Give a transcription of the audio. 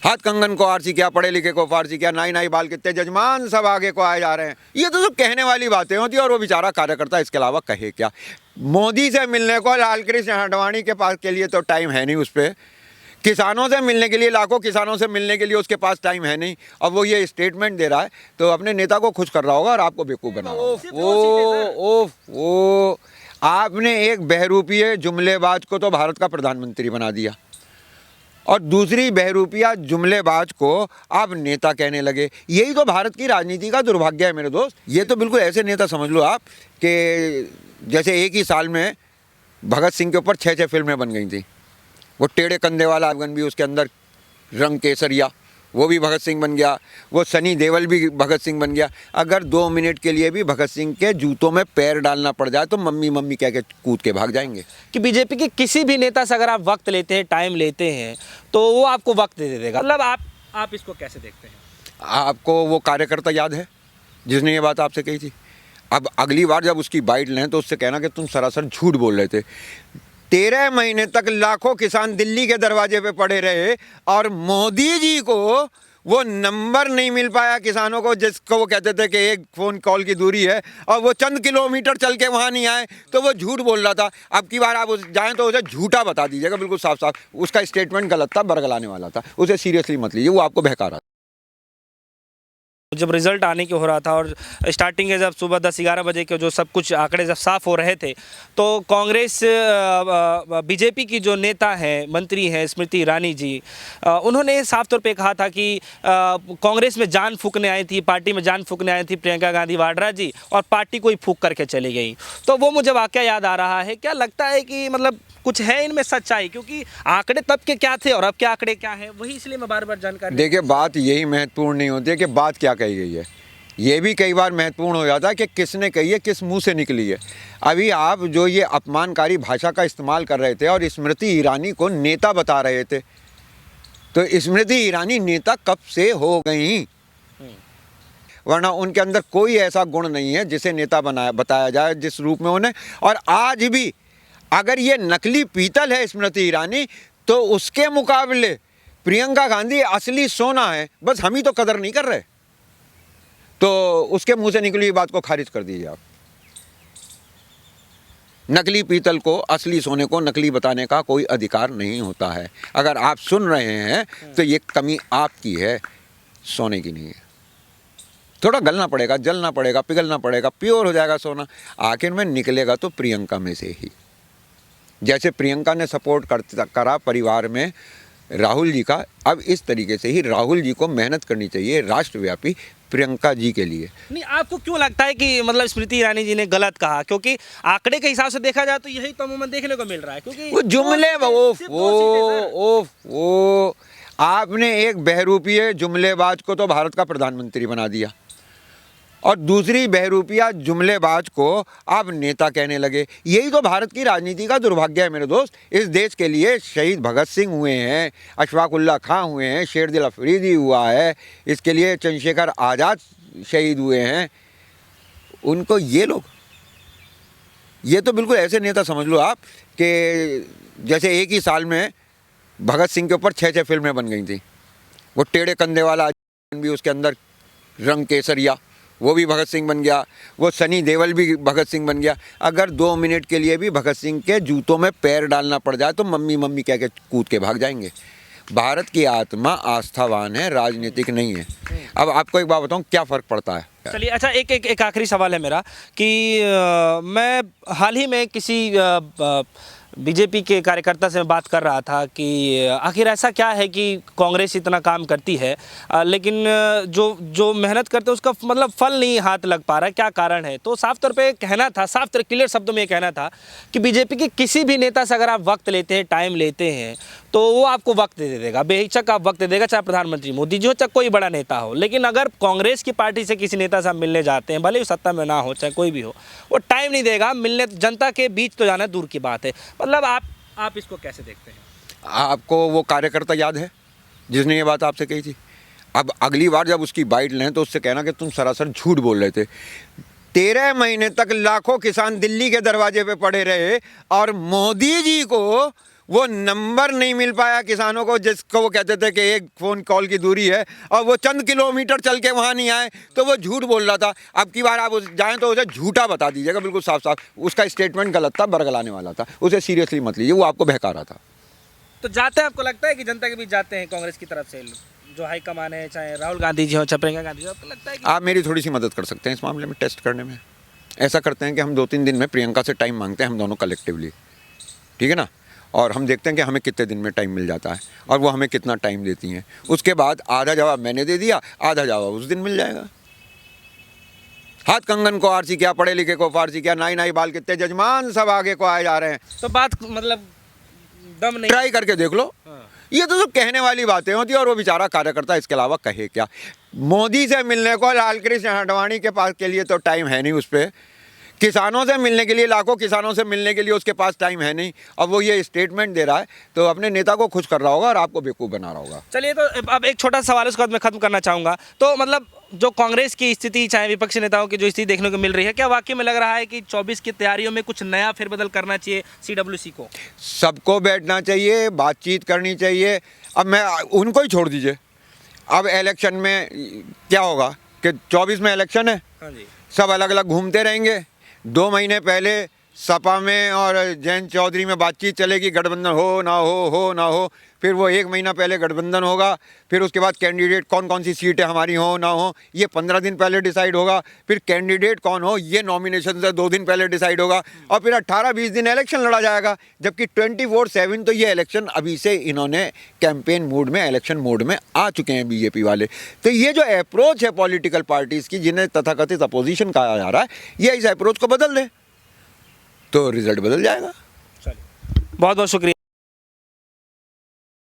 हाथ कंगन को आरसी क्या, पढ़े लिखे को फारसी क्या, नाई नाई बाल कितने जजमान सब आगे को आए जा रहे हैं। ये तो सब कहने वाली बातें होती है और वो बेचारा कार्यकर्ता इसके अलावा कहे क्या। मोदी से मिलने को लाल कृष्ण आडवाणी के पास के लिए तो टाइम है नहीं, उस पर किसानों से मिलने के लिए, लाखों किसानों से मिलने के लिए उसके पास टाइम है नहीं। अब वो ये स्टेटमेंट दे रहा है तो अपने नेता को खुश कर रहा होगा और आपको बेवकूफ़ बना रहा होगा। आपने एक बहरूपीय जुमलेबाज को तो भारत का प्रधानमंत्री बना दिया और दूसरी बहरूपिया जुमलेबाज को आप नेता कहने लगे। यही तो भारत की राजनीति का दुर्भाग्य है मेरे दोस्त। ये तो बिल्कुल ऐसे नेता समझ लो आप कि जैसे एक ही साल में भगत सिंह के ऊपर 6 फिल्में बन गई थी। वो टेढ़े कंधे वाला अफगन भी उसके अंदर, रंग केसरिया वो भी भगत सिंह बन गया, वो सनी देओल भी भगत सिंह बन गया। अगर 2 मिनट के लिए भी भगत सिंह के जूतों में पैर डालना पड़ जाए तो मम्मी मम्मी कह के कूद के भाग जाएंगे। कि बीजेपी के किसी भी नेता से अगर आप वक्त लेते हैं, टाइम लेते हैं, तो वो आपको वक्त दे देगा। मतलब आप इसको कैसे देखते हैं? आपको वो कार्यकर्ता याद है जिसने ये बात आपसे कही थी? अब अगली बार जब उसकी बाइट लें तो उससे कहना कि तुम सरासर झूठ बोल रहे थे। 13 महीने तक लाखों किसान दिल्ली के दरवाजे पे पड़े रहे और मोदी जी को वो नंबर नहीं मिल पाया किसानों को जिसको वो कहते थे कि एक फ़ोन कॉल की दूरी है, और वो चंद किलोमीटर चल के वहाँ नहीं आए तो वो झूठ बोल रहा था। अब की बार आप जाएँ तो उसे झूठा बता दीजिएगा, बिल्कुल साफ साफ। उसका स्टेटमेंट गलत था, बरगलाने वाला था, उसे सीरियसली मत लीजिए, वो आपको बहका रहा था। जब रिजल्ट आने की हो रहा था और स्टार्टिंग है, जब सुबह 10-11 बजे के जो सब कुछ आंकड़े जब साफ हो रहे थे, तो कांग्रेस बीजेपी की जो नेता हैं, मंत्री हैं स्मृति ईरानी जी, उन्होंने साफ तौर पे कहा था कि कांग्रेस में जान फूकने आई थी, पार्टी में जान फूकने आई थी प्रियंका गांधी वाड्रा जी, और पार्टी को ही फूक करके चली गई। तो वो मुझे वाकया याद आ रहा है। क्या लगता है कि मतलब कुछ है इनमें सच्चाई? क्योंकि आंकड़े तब के क्या थे और अब के आंकड़े क्या हैं, वही इसलिए मैं बार बार जानकारी। देखिए, बात यही महत्वपूर्ण नहीं होती है कि बात क्या कही गई है, ये भी कई बार महत्वपूर्ण हो जाता है कि किसने कही है, किस मुंह से निकली है। अभी आप जो ये अपमानकारी भाषा का इस्तेमाल कर रहे थे और स्मृति ईरानी को नेता बता रहे थे, तो स्मृति ईरानी नेता कब से हो गई? वरना उनके अंदर कोई ऐसा गुण नहीं है जिसे नेता बताया जाए जिस रूप में उन्हें। और आज भी अगर ये नकली पीतल है स्मृति ईरानी, तो उसके मुकाबले प्रियंका गांधी असली सोना है। बस हम ही तो कदर नहीं कर रहे। तो उसके मुंह से निकली हुई बात को खारिज कर दीजिए आप। नकली पीतल को असली सोने को नकली बताने का कोई अधिकार नहीं होता है। अगर आप सुन रहे हैं तो ये कमी आपकी है, सोने की नहीं है। थोड़ा गलना पड़ेगा, जलना पड़ेगा, पिघलना पड़ेगा, प्योर हो जाएगा सोना। आखिर में निकलेगा तो प्रियंका में से ही। जैसे प्रियंका ने सपोर्ट करा परिवार में राहुल जी का, अब इस तरीके से ही राहुल जी को मेहनत करनी चाहिए राष्ट्रव्यापी प्रियंका जी के लिए। नहीं, आपको क्यों लगता है कि मतलब स्मृति ईरानी जी ने गलत कहा? क्योंकि आंकड़े के हिसाब से देखा जाए तो यही तो अमूमन देखने को मिल रहा है। क्योंकि वो जुमले वो आपने एक बहरूपीय जुमलेबाज को तो भारत का प्रधानमंत्री बना दिया और दूसरी बहरूपिया जुमलेबाज को आप नेता कहने लगे। यही तो भारत की राजनीति का दुर्भाग्य है मेरे दोस्त। इस देश के लिए शहीद भगत सिंह हुए हैं, अशफाक उल्लाह खां हुए हैं, शेर दिल अफरीदी हुआ है, इसके लिए चंद्रशेखर आज़ाद शहीद हुए हैं। उनको ये तो बिल्कुल ऐसे नेता समझ लो आप कि जैसे एक ही साल में भगत सिंह के ऊपर 6 फिल्में बन गई थी। वो टेढ़े कंधे वाला भी उसके अंदर, रंग केसरिया वो भी भगत सिंह बन गया, वो सनी देओल भी भगत सिंह बन गया। अगर 2 मिनट के लिए भी भगत सिंह के जूतों में पैर डालना पड़ जाए तो मम्मी मम्मी कह के कूद के भाग जाएंगे। भारत की आत्मा आस्थावान है, राजनीतिक नहीं है। अब आपको एक बात बताऊं, क्या फ़र्क पड़ता है? चलिए, अच्छा, एक आखिरी सवाल है मेरा कि मैं हाल ही में किसी बीजेपी के कार्यकर्ता से मैं बात कर रहा था कि आखिर ऐसा क्या है कि कांग्रेस इतना काम करती है लेकिन जो मेहनत करते हैं उसका मतलब फल नहीं हाथ लग पा रहा है, क्या कारण है? तो साफ तौर पे कहना था, साफ तौर क्लियर शब्दों में कहना था कि बीजेपी के किसी भी नेता से अगर आप वक्त लेते हैं, टाइम लेते हैं, तो वो आपको वक्त दे देगा, बेहिचक आप वक्त दे देगा, चाहे प्रधानमंत्री मोदी जी हो, चाहे कोई बड़ा नेता हो। लेकिन अगर कांग्रेस की पार्टी से किसी नेता से आप मिलने जाते हैं, भले ही सत्ता में ना हो, चाहे कोई भी हो, वो टाइम नहीं देगा मिलने। जनता के बीच तो जाना दूर की बात है। मतलब आप इसको कैसे देखते हैं? आपको वो कार्यकर्ता याद है जिसने ये बात आपसे कही थी? अब अगली बार जब उसकी बाइट लें तो उससे कहना कि तुम सरासर झूठ बोल रहे थे। 13 महीने तक लाखों किसान दिल्ली के दरवाजे पे पड़े रहे और मोदी जी को वो नंबर नहीं मिल पाया किसानों को जिसको वो कहते थे कि एक फ़ोन कॉल की दूरी है, और वो चंद किलोमीटर चल के वहाँ नहीं आए तो वो झूठ बोल रहा था। अब की बार आप जाएँ तो उसे झूठा बता दीजिएगा, बिल्कुल साफ साफ। उसका स्टेटमेंट गलत था, बरगलाने वाला था, उसे सीरियसली मत लीजिए, वो आपको बहका रहा था। तो जाते हैं, आपको लगता है कि जनता के बीच जाते हैं कांग्रेस की तरफ से जो हाईकमान है, चाहे राहुल गांधी जी हो, प्रियंका गांधी जी हो, आपको लगता है कि आप मेरी थोड़ी सी मदद कर सकते हैं इस मामले में, टेस्ट करने में। ऐसा करते हैं कि हम 2-3 दिन में प्रियंका से टाइम मांगते हैं, हम दोनों कलेक्टिवली, ठीक है ना, और हम देखते हैं कि हमें कितने दिन में टाइम मिल जाता है और वो हमें कितना टाइम देती हैं। उसके बाद आधा जवाब मैंने दे दिया, आधा जवाब उस दिन मिल जाएगा। हाथ कंगन को आरसी क्या, पढ़े लिखे को फारसी क्या, नाई नाई बाल कितने जजमान सब आगे को आए जा रहे हैं। तो बात मतलब दम नहीं। ट्राई करके देख लो। हाँ। ये तो सब कहने वाली बातें होती है, और वो बेचारा कार्यकर्ता इसके अलावा कहे क्या। मोदी से मिलने को लालकृष्ण आडवाणी के पास के लिए तो टाइम है नहीं, उस पर किसानों से मिलने के लिए, लाखों किसानों से मिलने के लिए उसके पास टाइम है नहीं। अब वो ये स्टेटमेंट दे रहा है तो अपने नेता को खुश कर रहा होगा और आपको बेवकूफ़ बना रहा होगा। चलिए, तो अब एक छोटा सवाल उसके बाद मैं खत्म करना चाहूँगा। तो मतलब जो कांग्रेस की स्थिति, चाहे विपक्षी नेताओं की जो स्थिति देखने को मिल रही है, क्या वाकई में लग रहा है कि 24 की तैयारियों में कुछ नया फेरबदल करना चाहिए CWC को? सबको बैठना चाहिए, बातचीत करनी चाहिए। अब मैं उनको ही छोड़ दीजिए। अब इलेक्शन में क्या होगा कि 24 में इलेक्शन है, हाँ जी। सब अलग अलग घूमते रहेंगे। 2 महीने पहले सपा में और जयंत चौधरी में बातचीत चलेगी, गठबंधन हो ना हो। फिर वो 1 महीना पहले गठबंधन होगा, फिर उसके बाद कैंडिडेट कौन कौन सी सीटें हमारी हो ना हो ये 15 दिन पहले डिसाइड होगा। फिर कैंडिडेट कौन हो ये नॉमिनेशन से 2 दिन पहले डिसाइड होगा, और फिर 18-20 दिन इलेक्शन लड़ा जाएगा। जबकि 24/7 तो ये इलेक्शन अभी से इन्होंने कैंपेन मोड में, इलेक्शन मोड में आ चुके हैं बीजेपी वाले। तो ये जो अप्रोच है पॉलिटिकल पार्टीज़ की, जिन्हें तथाकथित अपोजिशन कहा जा रहा है, ये इस अप्रोच को बदल दें तो रिजल्ट बदल जाएगा। चलिए, बहुत बहुत शुक्रिया।